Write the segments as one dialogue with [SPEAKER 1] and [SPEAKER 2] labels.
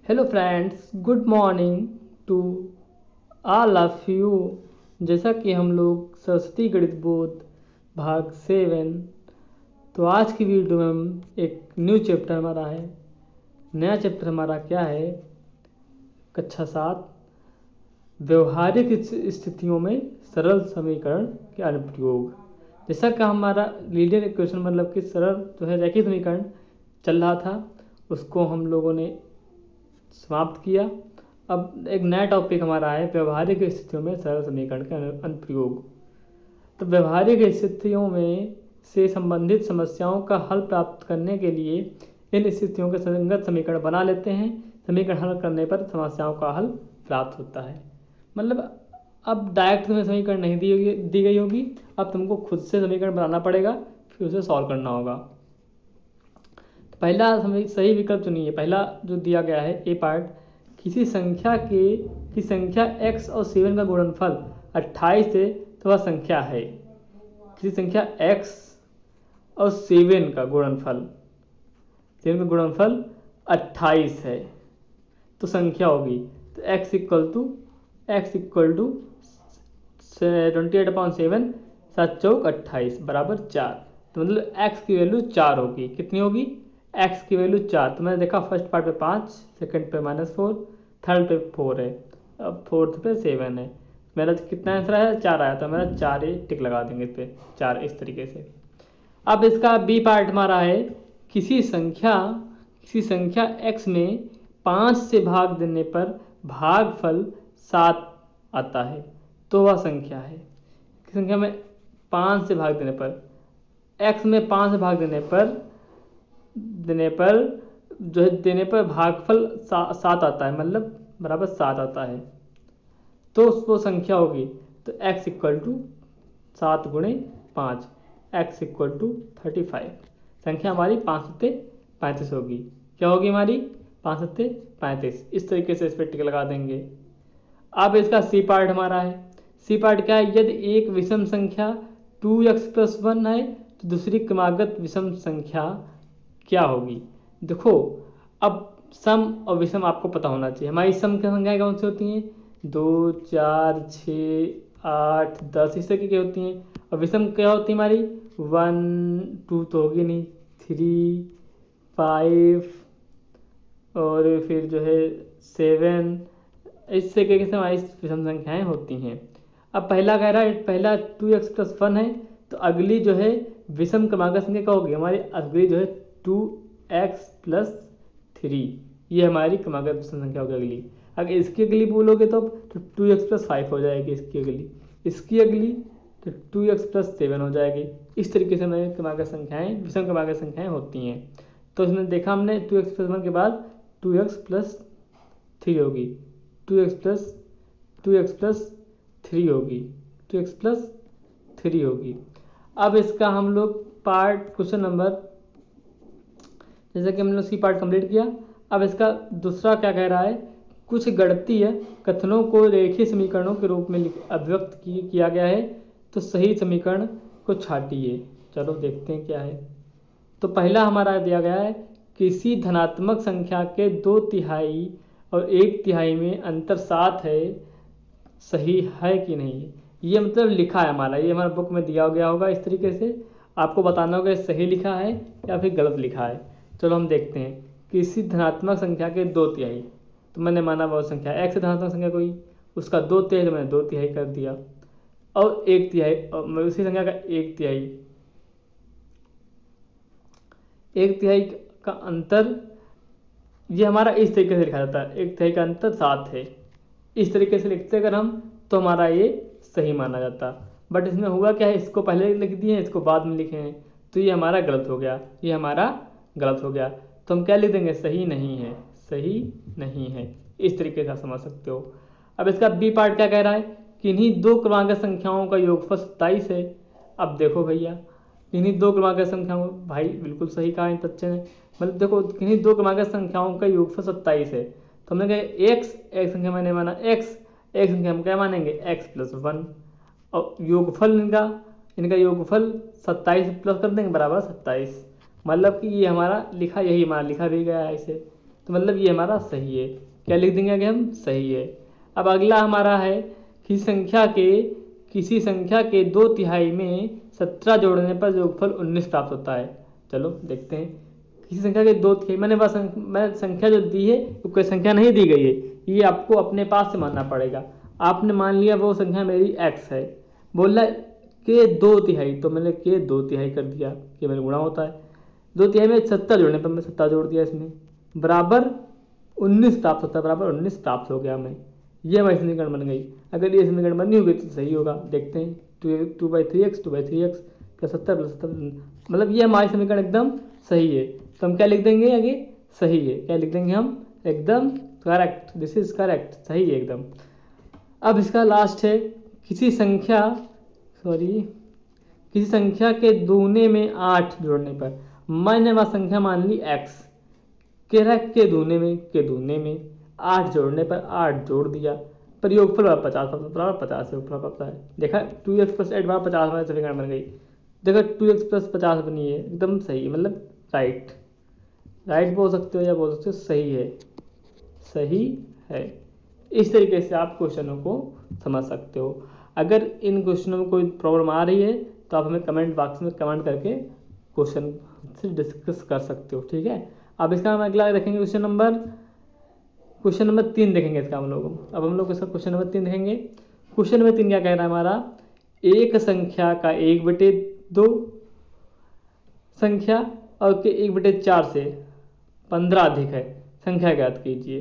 [SPEAKER 1] Hello friends, good morning to all of you. जैसा कि हम लोग सरस्वती गणित बोध भाग 7, तो आज की वीडियो में हम एक न्यू चैप्टर हमारा है। नया चैप्टर हमारा क्या है? कक्षा 7, व्यवहारिक स्थितियों में सरल समीकरण के अनुप्रयोग। जैसा कि हमारा लीनियर इक्वेशन मतलब कि सरल जो है रैखिक समीकरण चल रहा था, उसको हम लोगों ने समाप्त किया। अब एक नया टॉपिक हमारा है व्यवहारिक स्थितियों में सरल समीकरण का अनुप्रयोग। तो व्यवहारिक स्थितियों में से संबंधित समस्याओं का हल प्राप्त करने के लिए इन स्थितियों के संगत समीकरण बना लेते हैं। समीकरण हल करने पर समस्याओं का हल प्राप्त होता है। मतलब अब डायरेक्ट तुम्हें समीकरण नहीं दी गई होगी, अब तुमको खुद से समीकरण बनाना पड़ेगा, फिर उसे सॉल्व करना होगा। तो पहला सही विकल्प चुनिए। पहला जो दिया गया है ए पार्ट, किसी संख्या की संख्या x और 7 का गुणनफल 28 है तो वह संख्या है। किसी संख्या x और 7 का गुणनफल 28 है तो संख्या होगी। तो x इक्वल टू 28/7 7 चौक 28 बराबर 4। तो मतलब x की वैल्यू 4 होगी। कितनी होगी? x की वैल्यू 4। तो मैंने देखा फर्स्ट पार्ट पे 5, सेकंड पे -4, थर्ड पे 4 है, अब फोर्थ पे 7 है। मेरा कितना आंसर आया? 4 आया। तो मेरा 4 ही टिक लगा देंगे इस पे, 4 इस तरीके से। अब इसका बी पार्ट हमारा है, किसी संख्या x में 5 से भाग देने पर भागफल 7 आता है तो वह संख्या है। किसी संख्या में 5 से भाग देने पर, x में 5 से भाग देने पर भागफल 7 आता है, मतलब बराबर 7 आता है तो वो संख्या होगी। तो x इक्वल टू 7 गुणे 5, x इक्वल टू 35। संख्या हमारी 5 सत्ते 35 होगी। क्या होगी हमारी? 5 सत्ते 35। इस तरीके से इस पर टिक लगा देंगे। अब इसका सी पार्ट हमारा है। सी पार्ट क्या है? यदि एक विषम संख्या 2x+1 है तो दूसरी क्रमागत विषम संख्या क्या होगी? देखो, अब सम और विषम आपको पता होना चाहिए। हमारी सम की संख्याएं कौन सी होती हैं? 2, 4, 6, 8, 10 इस तरीके की होती हैं। और विषम क्या होती है हमारी? 1, 2 तो होगी नहीं, 3, 5 और फिर जो है 7, इस तरीके से हमारी विषम संख्याएं होती हैं। अब पहला कह रहा है, पहला 2x+1 है तो अगली जो है विषम क्रमागत संख्या क्या होगी हमारी? अगली जो है 2x+3, ये हमारी क्रमागत विषम संख्या होगी अगली। अगर इसकी अगली बोलोगे तो 2x+5 हो जाएगी। इसकी अगली तो 2x+7 हो जाएगी। इस तरीके से हमारी क्रमागत संख्याएं विषम क्रमागत संख्याएं होती हैं। तो इसमें देखा हमने 2x+1 के बाद 2x+3 होगी, 2x+3 होगी, 2x+3 होगी। अब इसका हम लोग पार्ट क्वेश्चन नंबर, जैसे कि हमने उसकी पार्ट कंप्लीट किया। अब इसका दूसरा क्या कह रहा है? कुछ गणितीय कथनों को रेखीय समीकरणों के रूप में अभिव्यक्त किया गया है तो सही समीकरण को छाटिए। चलो देखते हैं क्या है। तो पहला हमारा दिया गया है, किसी धनात्मक संख्या के 2/3 और 1/3 में अंतर 7 है, सही है कि नहीं? ये मतलब लिखा है हमारा, ये हमारा बुक में दिया गया होगा। इस तरीके से आपको बताना होगा सही लिखा है या फिर गलत लिखा है। चलो हम देखते हैं। किसी धनात्मक संख्या के 2/3, तो मैंने माना वो संख्या x है धनात्मक संख्या कोई, उसका 2/3 तो मैंने 2/3 कर दिया, और 1/3 और उसी संख्या का 1/3 का अंतर, ये हमारा इस तरीके से लिखा जाता है, 1/3 का अंतर 7 है। इस तरीके से लिखते अगर हम तो हमारा ये सही माना जाता। बट इसमें हुआ क्या है, इसको पहले लिख दिए हैं, इसको बाद में लिखे हैं, तो ये हमारा गलत हो गया, ये हमारा गलत हो गया। तो हम क्या लिख देंगे? सही नहीं है, सही नहीं है। इस तरीके से आप समझ सकते हो। अब इसका बी पार्ट क्या कह रहा है? किन्हीं दो क्रमांक संख्याओं का योगफल 27 है। अब देखो भैया, किन्हीं दो क्रमांक संख्याओं, भाई बिल्कुल सही कहा इन बच्चे ने। मतलब देखो, किन्हीं दो क्रमांक संख्याओं का योगफल 27 है तो हमने कहा x, एक संख्या मैंने माना x, एक संख्या हम क्या मानेंगे? x+1, और योगफल इनका योगफल 27 प्लस कर देंगे बराबर 27। मतलब कि ये हमारा लिखा, यही हमारा लिखा भी गया है इसे। तो मतलब ये हमारा सही है। क्या लिख देंगे आगे हम? सही है। अब अगला हमारा है किसी संख्या के 2/3 में 17 जोड़ने पर योगफल 19 प्राप्त होता है। चलो देखते हैं। किसी संख्या के 2/3, मैंने संख्या जो दी है वो कोई संख्या नहीं दी गई है, ये आपको अपने पास से मानना पड़ेगा। आपने मान लिया वो संख्या मेरी x है, बोला के 2/3, तो मैंने के 2/3 कर दिया, कि मैंने गुणा होता है 2/3 में 70 जोड़ने पर मैं 70 जोड़ दिया इसमें, बराबर 19 प्राप्त होता है, बराबर 19 प्राप्त हो गया हमें। ये हमारी समीकरण बन गई। अगर ये समीकरण बनी होगी तो सही होगा। देखते हैं, 2/3x प्लस 70 मतलब ये हमारी समीकरण एकदम सही है। तो हम क्या लिख देंगे आगे? सही है। क्या लिख देंगे हम? एकदम करेक्ट, दिस इज करेक्ट, सही है एकदम। अब इसका लास्ट है किसी संख्या के दूने में 8 जोड़ने पर, मैंने वह संख्या मान ली x, के दूने में 8 जोड़ने पर 8 जोड़ दिया, पर योगफल 50 बराबर 50 योगफल पता है। देखा 2x प्लस 8 बराबर 50 हमारी समीकरण बन गई। देखा 2x प्लस 50 बनी है, एकदम सही, मतलब राइट बोल सकते हो या बोल सकते हो सही है। इस तरीके से आप क्वेश्चनों को समझ सकते हो। अगर इन क्वेश्चनों में कोई प्रॉब्लम आ रही है तो आप हमें कमेंट बॉक्स में कमेंट करके क्वेश्चन से डिस्कस कर सकते हो, ठीक है। अब इसका हम अगला देखेंगे क्वेश्चन नंबर 3 देखेंगे इसका हम लोग। अब हम लोग इसका क्वेश्चन नंबर 3 देखेंगे। क्वेश्चन नंबर 3 क्या कह रहा है हमारा? एक संख्या का 1/2 संख्या और के 1/4 से 15 अधिक है, संख्या ज्ञात कीजिए।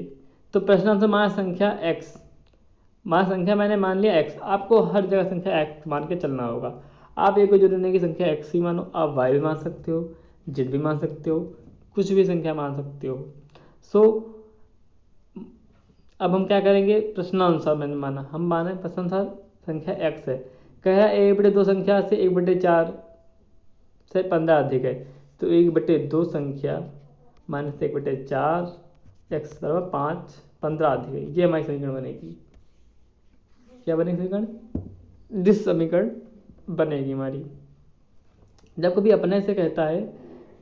[SPEAKER 1] तो प्रश्न आंसर हमारा संख्या x, हमारा संख्या मैंने मान लिया x। आपको हर जगह संख्या x मान के चलना होगा। आप ये कोई जरूरी नहीं कि संख्या x ही मानो, आप y भी मान सकते हो, z भी मान सकते हो, कुछ भी संख्या मान सकते हो। सो अब हम क्या करेंगे? प्रश्नानुसार मैंने माना, हम माने प्रश्नानुसार संख्या x है। कह 1/2 संख्या से 1/4 से 15 अधिक है, तो 1/2 संख्या माइनस 1/4 x बराबर 5, 15 अधिक है। ये हमारी समीकरण बनेगी। क्या बनेगी समीकरण? दिस समीकरण बनेगी हमारी। जब कभी अपने से कहता है,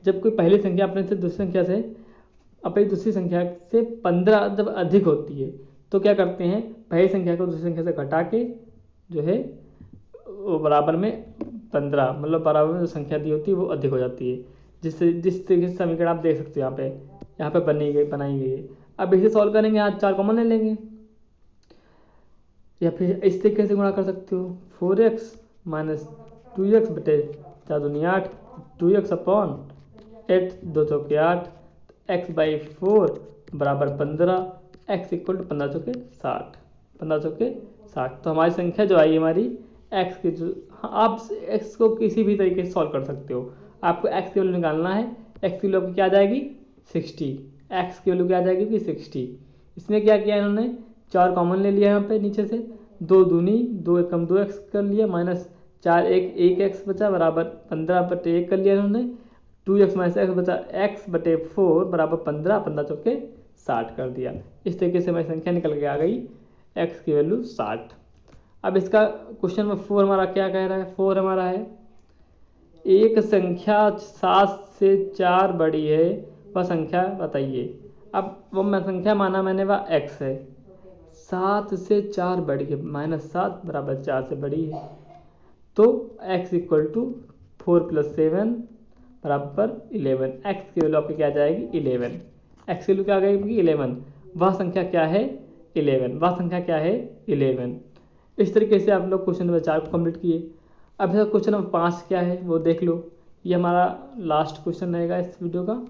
[SPEAKER 1] जब कोई पहली संख्या अपने से दूसरी संख्या से अपनी दूसरी संख्या से 15 जब अधिक होती है, तो क्या करते हैं? पहली संख्या को दूसरी संख्या से घटा के जो है वो बराबर में 15, मतलब बराबर में जो संख्या दी होती है वो अधिक हो जाती है। जिस तरीके से समीकरण आप देख सकते हो यहाँ पे बनाई गई है। अब इसे सॉल्व करेंगे, यहाँ 4 कॉमन ले लेंगे, या फिर इस तरीके से गुणा कर सकते हो, 4x माइनस 2x बटे 4 दूनी 8, 2x अपॉन 8 2 चौके 8, x/4 बराबर 15, x इक्वल टू 15 चौके 60, 15 चौके 60। तो हमारी संख्या जो आई हमारी x की जो, आप x को किसी भी तरीके से सॉल्व कर सकते हो। आपको x की वैल्यू निकालना है। x की वैल्यू क्या आ जाएगी? 60। x की वैल्यू क्या आ जाएगी कि 60। इसमें क्या किया इन्होंने? 4 कॉमन ले लिया यहाँ पे नीचे से, 2 दूनी 2 एकम 2x कर लिया, माइनस 4 1x बचा बराबर 15/1 कर लिया इन्होंने, 2x माइनस x बचा x/4 बराबर 15, 15 चौके 60 कर दिया। इस तरीके से हमारी संख्या निकल के आ गई x की वैल्यू 60। अब इसका क्वेश्चन में 4 हमारा क्या कह रहा है? 4 हमारा है एक संख्या 7 से 4 बड़ी है, वह संख्या बताइए। अब वो मैं संख्या माना मैंने वह x है, 7 से 4 बड़ी है, -7 बराबर 4 से बड़ी है, तो x इक्वल टू 4 + 7 बराबर 11। x की वैल्यू आपकी क्या जाएगी? 11। x की वैल्यू क्या आ गई? 11। वह संख्या क्या है? 11। वह संख्या क्या है? 11। इस तरीके से आप लोग क्वेश्चन नंबर 4 को कंप्लीट किए। अब क्वेश्चन नंबर 5 क्या है वो देख लो। ये हमारा लास्ट क्वेश्चन रहेगा इस वीडियो का।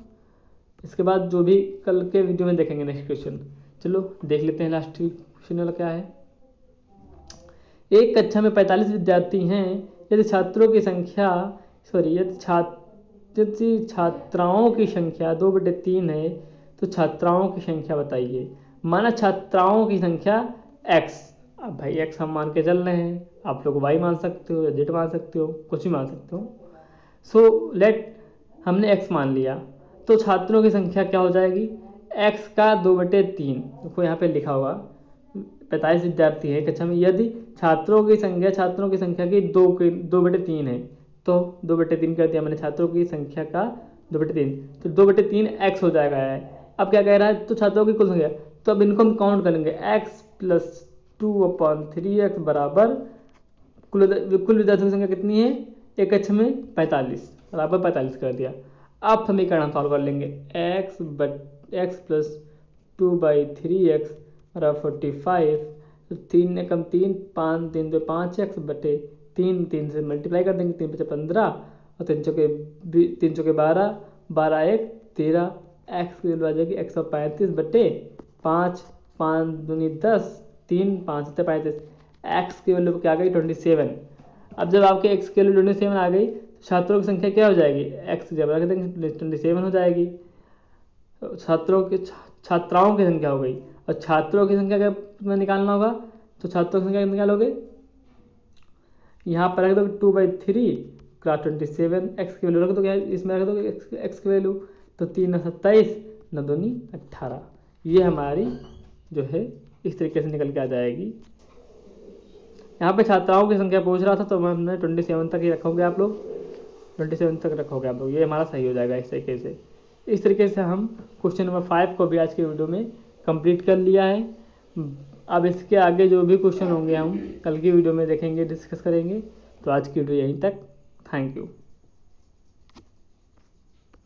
[SPEAKER 1] इसके बाद जो भी कल के वीडियो में देखेंगे नेक्स्ट क्वेश्चन। चलो देख लेते हैं लास्ट क्वेश्चन वाला क्या है। एक कक्षा में 45 विद्यार्थी हैं, यदि छात्रों की संख्या यदि छात्राओं की संख्या 2/3 है, तो छात्राओं की संख्या बताइए। माना छात्राओं की संख्या x, अब भाई x हम मान के चल रहे हैं, आप लोग y मान सकते हो या z मान सकते हो, कुछ भी मान सकते हो। सो लेट हमने x मान लिया, तो छात्रों की संख्या क्या हो जाएगी? x का 2/3, देखो यहाँ पे लिखा होगा 45 विद्यार्थी है कक्षा में, यदि छात्रों की संख्या की 2/3 है, तो 2/3 कर दिया मैंने छात्रों की संख्या का 2/3, तो 2/3 x हो जाएगा। अब क्या कह रहा है, तो छात्रों की कुल संख्या, तो अब इनको हम काउंट करेंगे, x + 2/3x बराबर कुल विद्यार्थियों की संख्या कितनी है, एक कक्ष में 45 बराबर 45 कर दिया। अब समीकरण हम सॉल्व कर लेंगे, x + 2/3x बराबर 45, तो 3 ने कम 3, 5 3 तो 5x बटे 3 से मल्टीप्लाई कर देंगे, 3 × 15 और 3 चौके 12, 12 1 13, x की वैल्यू आ जाएगी 135 बटे 5, 5 दूनी 10, 3 5 से 35, x की वैल्यू क्या आ गई 27। अब जब आपके x की वैल्यू 27 आ गई, तो छात्रों की संख्या क्या हो जाएगी, x जब रख देंगे 27 हो जाएगी। छात्राओं की संख्या हो गई, और छात्रों की संख्या का निकालना होगा, तो छात्रों की संख्या निकालोगे, यहाँ पर रख दो 2/3 क्लास 27, x की वैल्यू रख दो, इसमें रख दोगे x की वैल्यू, तो 3 × 27 9 दूनी 18, ये हमारी जो है इस तरीके से निकल के आ जाएगी। यहाँ पे छात्राओं की संख्या पूछ रहा था, तो हमने 27 तक ही रखोगे आप लोग, 27 तक रखोगे आप लोग, ये हमारा सही हो जाएगा इस तरीके से। इस तरीके से हम क्वेश्चन नंबर 5 को भी आज के वीडियो में कंप्लीट कर लिया है। अब इसके आगे जो भी क्वेश्चन होंगे हम कल की वीडियो में देखेंगे, डिस्कस करेंगे। तो आज की वीडियो यहीं तक, थैंक यू।